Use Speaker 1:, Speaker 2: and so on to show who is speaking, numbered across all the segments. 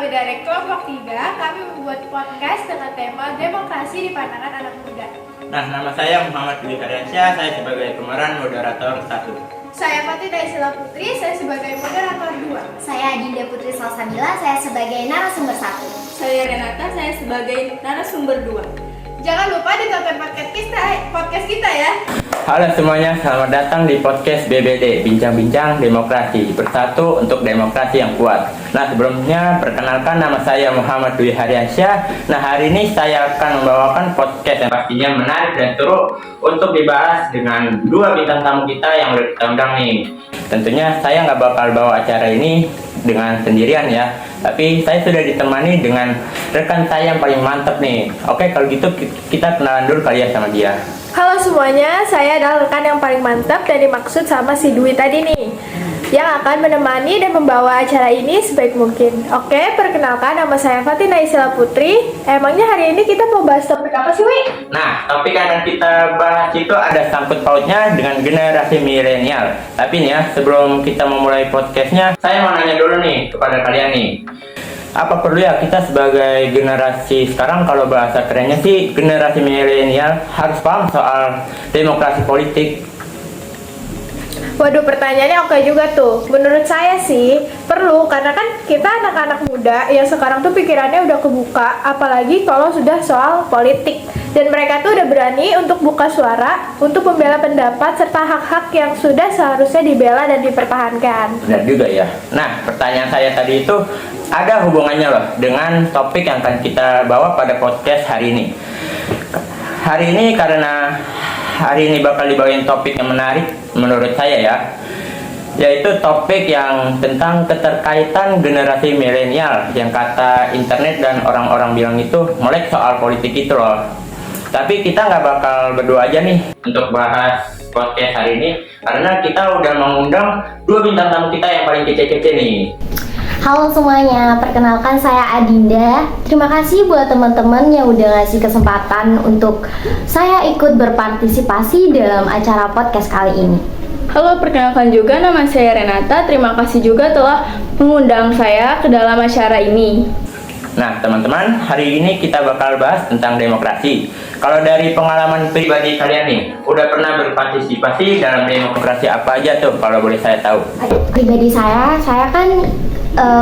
Speaker 1: kami dari kelompok 3, kami membuat podcast dengan tema demokrasi di pandangan anak muda.
Speaker 2: Nah, nama saya Muhammad Dwi Karyansyah, saya sebagai pemeran moderator 1.
Speaker 1: Saya Fatih Daisila Putri, saya sebagai moderator 2.
Speaker 3: Saya Dinda Putri Salsabila, saya sebagai narasumber 1.
Speaker 4: Saya Renata, saya sebagai narasumber 2.
Speaker 1: Jangan lupa ditonton podcast kita ya.
Speaker 2: Halo semuanya, selamat datang di podcast BBD, Bincang-Bincang Demokrasi, bersatu untuk demokrasi yang kuat. Nah, sebelumnya perkenalkan, nama saya Muhammad Dwi Karyansyah. Nah, hari ini saya akan membawakan podcast yang pastinya menarik dan seru untuk dibahas dengan dua bintang tamu kita yang udah kita undang nih. Tentunya saya nggak bakal bawa acara ini dengan sendirian ya, tapi saya sudah ditemani dengan rekan saya yang paling mantep nih. Oke, kalau gitu kita kenalan dulu kali ya sama dia.
Speaker 1: Halo semuanya, saya adalah rekan yang paling mantap dan dimaksud sama si Dwi tadi nih, yang akan menemani dan membawa acara ini sebaik mungkin. Oke, perkenalkan, nama saya Fatih Daisila Putri. Emangnya hari ini kita mau bahas topik apa sih, Wi?
Speaker 2: Nah, topik yang akan kita bahas itu ada sangkut pautnya dengan generasi milenial. Tapi nih ya, sebelum kita memulai podcastnya, saya mau nanya dulu nih kepada kalian nih. Apa perlu ya kita sebagai generasi sekarang, kalau bahasa kerennya sih generasi milenial, harus paham soal demokrasi politik?
Speaker 1: Waduh, pertanyaannya oke juga tuh. Menurut saya sih perlu, karena kan kita anak-anak muda yang sekarang tuh pikirannya udah kebuka, apalagi kalau sudah soal politik. Dan mereka tuh udah berani untuk buka suara, untuk membela pendapat serta hak-hak yang sudah seharusnya dibela dan dipertahankan.
Speaker 2: Benar juga ya. Nah, pertanyaan saya tadi itu ada hubungannya loh dengan topik yang akan kita bawa pada podcast hari ini. Hari ini karena hari ini bakal dibawain topik yang menarik menurut saya ya, yaitu topik yang tentang keterkaitan generasi milenial, yang kata internet dan orang-orang bilang itu melek soal politik itu loh. Tapi kita nggak bakal berdua aja nih untuk bahas podcast hari ini, karena kita udah mengundang dua bintang tamu kita yang paling kece-kece nih.
Speaker 3: Halo semuanya, perkenalkan saya Adinda. Terima kasih buat teman-teman yang udah ngasih kesempatan untuk saya ikut berpartisipasi dalam acara podcast kali ini.
Speaker 4: Halo, perkenalkan juga, nama saya Renata. Terima kasih juga telah mengundang saya ke dalam acara ini.
Speaker 2: Nah teman-teman, hari ini kita bakal bahas tentang demokrasi. Kalau dari pengalaman pribadi kalian nih, udah pernah berpartisipasi dalam demokrasi apa aja tuh, kalau boleh saya tahu?
Speaker 3: Pribadi saya kan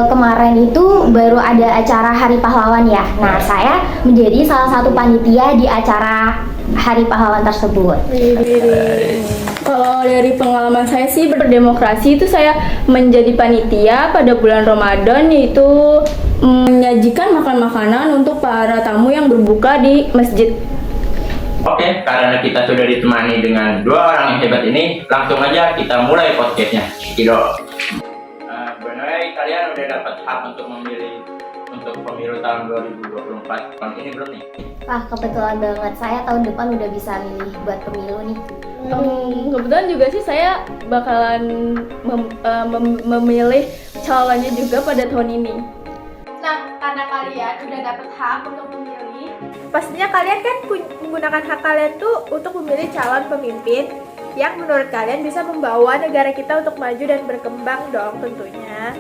Speaker 3: kemarin itu baru ada acara Hari Pahlawan ya. Nah, saya menjadi salah satu panitia di acara Hari Pahlawan tersebut.
Speaker 4: Kalau dari pengalaman saya sih berdemokrasi itu saya menjadi panitia pada bulan Ramadan, yaitu menyajikan makan-makanan untuk para tamu yang berbuka di masjid.
Speaker 2: Oke, karena kita sudah ditemani dengan dua orang yang hebat ini, langsung aja kita mulai podcastnya. Kido. Benar, kalian udah dapat hak untuk memilih untuk pemilu tahun 2024 tahun ini belum nih?
Speaker 3: Wah, kebetulan banget, saya tahun depan udah bisa milih buat pemilu nih.
Speaker 4: Kebetulan juga sih saya bakalan memilih calonnya juga pada tahun ini.
Speaker 1: Nah, karena kalian udah dapat hak untuk memilih, pastinya kalian kan menggunakan hak kalian tuh untuk memilih calon pemimpin yang menurut kalian bisa membawa negara kita untuk maju dan berkembang dong tentunya.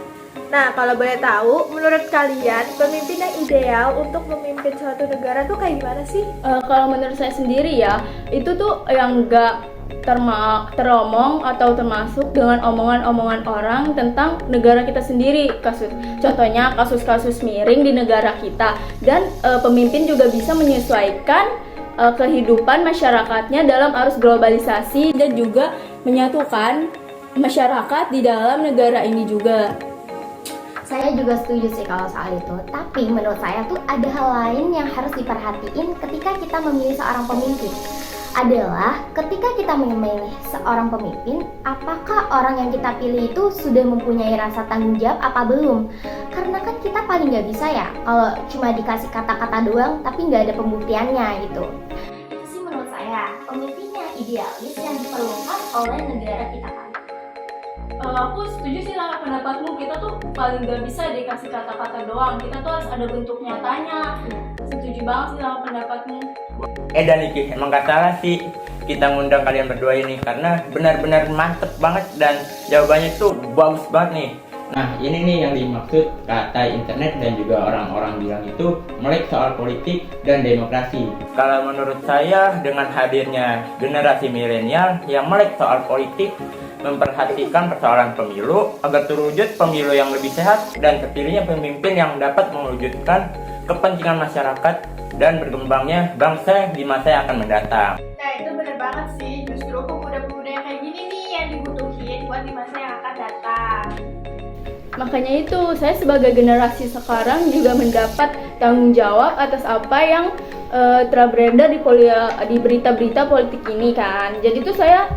Speaker 1: Nah, kalau boleh tahu, menurut kalian pemimpin yang ideal untuk memimpin suatu negara tuh kayak gimana sih?
Speaker 4: Kalau menurut saya sendiri ya, itu tuh yang enggak teromong atau termasuk dengan omongan-omongan orang tentang negara kita sendiri. Contohnya kasus-kasus miring di negara kita, dan pemimpin juga bisa menyesuaikan kehidupan masyarakatnya dalam arus globalisasi dan juga menyatukan masyarakat di dalam negara ini juga.
Speaker 3: Saya juga setuju sih kalau soal itu. Tapi menurut saya tuh ada hal lain yang harus diperhatiin ketika kita memilih seorang pemimpin. Adalah ketika kita memilih seorang pemimpin, apakah orang yang kita pilih itu sudah mempunyai rasa tanggung jawab apa belum? Karena kan kita paling nggak bisa ya kalau cuma dikasih kata-kata doang tapi nggak ada pembuktiannya gitu. Itu sih menurut saya pemimpin yang idealis yang diperlukan oleh negara kita kan.
Speaker 4: Aku setuju sih sama pendapatmu, kita tuh paling nggak bisa dikasih kata-kata doang, kita tuh harus ada bentuk nyatanya. Setuju banget sih sama pendapatmu.
Speaker 2: Dan Niki, emang gak salah sih kita ngundang kalian berdua ini, karena benar-benar mantep banget dan jawabannya tuh bagus banget nih. Nah, ini nih yang dimaksud kata internet dan juga orang-orang bilang itu melek soal politik dan demokrasi. Kalau menurut saya, dengan hadirnya generasi milenial yang melek soal politik, memperhatikan persoalan pemilu agar terwujud pemilu yang lebih sehat dan terpilihnya pemimpin yang dapat mewujudkan kepentingan masyarakat dan berkembangnya bangsa di masa yang akan mendatang.
Speaker 1: Nah itu bener banget sih, justru pemuda-pemuda yang kayak gini nih yang dibutuhin buat di masa yang akan datang.
Speaker 4: Makanya itu, saya sebagai generasi sekarang juga mendapat tanggung jawab atas apa yang telah beredar di berita-berita politik ini kan. Jadi tuh saya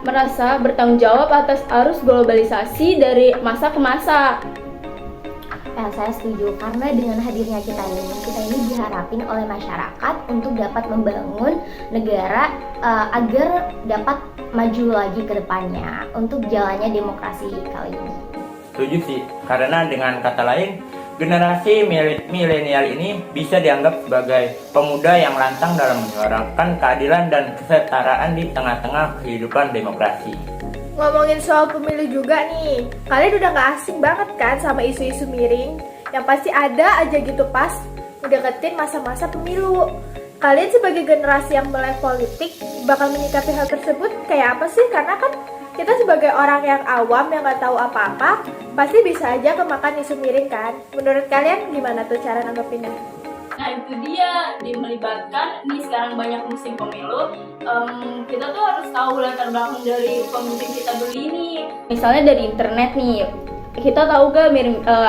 Speaker 4: merasa bertanggung jawab atas arus globalisasi dari masa ke masa.
Speaker 3: Saya setuju, karena dengan hadirnya kita ini diharapin oleh masyarakat untuk dapat membangun negara agar dapat maju lagi ke depannya untuk jalannya demokrasi kali ini.
Speaker 2: Setuju sih, karena dengan kata lain, generasi milenial ini bisa dianggap sebagai pemuda yang lantang dalam menyuarakan keadilan dan kesetaraan di tengah-tengah kehidupan demokrasi.
Speaker 1: Ngomongin soal pemilu juga nih, kalian udah gak asing banget kan sama isu-isu miring yang pasti ada aja gitu pas ngedeketin masa-masa pemilu. Kalian sebagai generasi yang melek politik bakal menyikapi hal tersebut kayak apa sih? Karena kan kita sebagai orang yang awam yang gak tahu apa-apa pasti bisa aja kemakan isu miring kan. Menurut kalian gimana tuh cara nanggepinnya?
Speaker 4: Nah itu dia, melibatkan nih sekarang banyak musim pemilu, kita tuh harus tahu latar belakang dari pemimpin kita dulu ini. Misalnya dari internet nih, kita tahu gak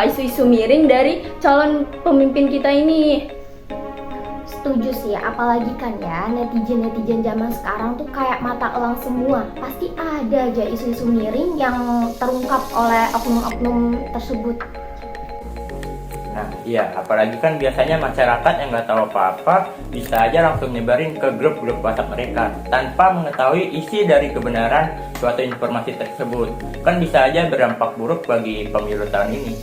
Speaker 4: isu-isu miring dari calon pemimpin kita ini.
Speaker 3: Setuju sih, apalagi kan ya netizen zaman sekarang tuh kayak mata elang semua. Pasti ada aja isu-isu miring yang terungkap oleh oknum-oknum tersebut.
Speaker 2: Nah, iya, apalagi kan biasanya masyarakat yang nggak tahu apa-apa bisa aja langsung nyebarin ke grup-grup WhatsApp mereka tanpa mengetahui isi dari kebenaran suatu informasi tersebut. Kan bisa aja berdampak buruk bagi pemilu tahun ini.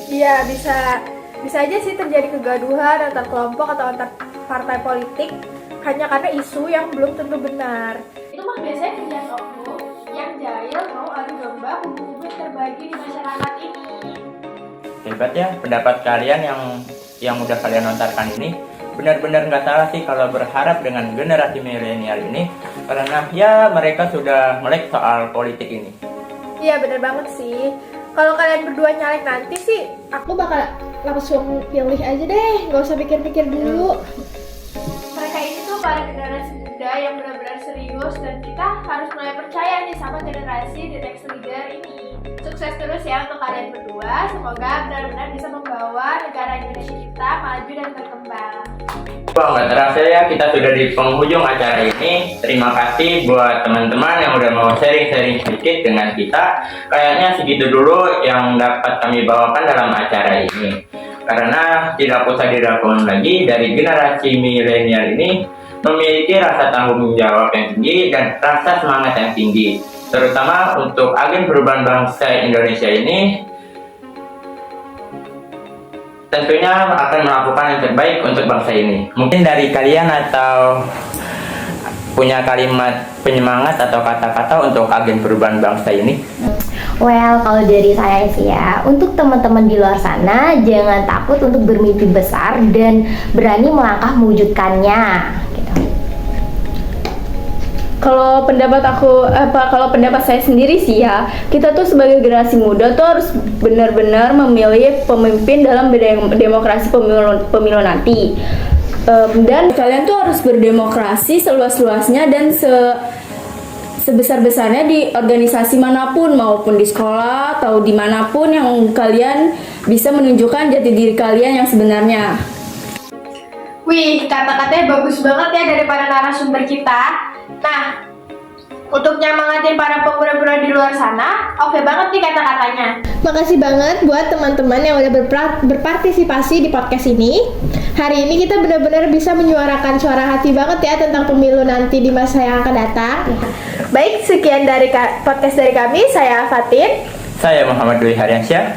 Speaker 1: Iya, bisa aja sih terjadi kegaduhan antar kelompok atau antar partai politik hanya karena isu yang belum tentu benar. Itu mah biasanya kerjaan oknum yang jahil mau adu domba hubung-hubung terbagi di masyarakat ini.
Speaker 2: Hebat ya pendapat kalian yang udah kalian lontarkan ini. Benar-benar nggak salah sih kalau berharap dengan generasi milenial ini, karena ya mereka sudah melek soal politik ini.
Speaker 1: Iya bener banget sih. Kalau kalian berdua nyalek nanti sih, aku bakal langsung pilih aja deh, nggak usah pikir-pikir dulu. Mereka ini tuh para generasi muda yang benar-benar serius dan kita harus mulai percaya nih sama generasi the next leader ini. Sukses terus ya untuk kalian berdua. Semoga benar-benar bisa membawa negara Indonesia kita maju dan berkembang.
Speaker 2: Wah, nggak terasa ya kita sudah di penghujung acara ini. Terima kasih buat teman-teman yang udah mau sharing-sharing sedikit dengan kita. Kayaknya segitu dulu yang dapat kami bawakan dalam acara ini. Karena tidak usah diragukan lagi, dari generasi milenial ini memiliki rasa tanggung jawab yang tinggi dan rasa semangat yang tinggi. Terutama untuk agen perubahan bangsa Indonesia ini, tentunya akan melakukan yang terbaik untuk bangsa ini. Mungkin dari kalian atau punya kalimat penyemangat atau kata-kata untuk agen perubahan bangsa ini?
Speaker 3: Well, kalau dari saya sih ya, untuk teman-teman di luar sana jangan takut untuk bermimpi besar dan berani melangkah mewujudkannya. Gitu.
Speaker 4: Kalau pendapat saya sendiri sih ya, kita tuh sebagai generasi muda tuh harus benar-benar memilih pemimpin dalam demokrasi pemilu nanti. Dan kalian tuh harus berdemokrasi seluas-luasnya dan sebesar-besarnya di organisasi manapun, maupun di sekolah atau dimanapun yang kalian bisa menunjukkan jati diri kalian yang sebenarnya.
Speaker 1: Wih, kata-katanya bagus banget ya dari para narasumber kita. Nah, untuk nyemangatin para pemuda-pemuda di luar sana, oke banget nih kata-katanya. Makasih banget buat teman-teman yang udah berpartisipasi di podcast ini. Hari ini kita benar-benar bisa menyuarakan suara hati banget ya tentang pemilu nanti di masa yang akan datang. Baik, sekian dari podcast dari kami. Saya Fatin.
Speaker 2: Saya Muhammad Dwi Haryansyah.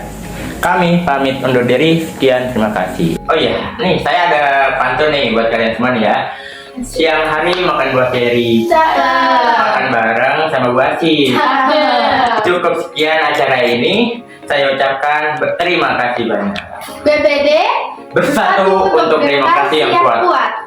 Speaker 2: Kami pamit undur diri. Sekian, terima kasih. Oh iya, nih saya ada pantun nih buat kalian semua nih ya. Siang hari makan buah ceri. Makan bareng sama Bu Aci. Cukup sekian acara ini. Saya ucapkan berterima kasih banyak.
Speaker 1: BBD
Speaker 2: Bersatu untuk demokrasi yang kuat.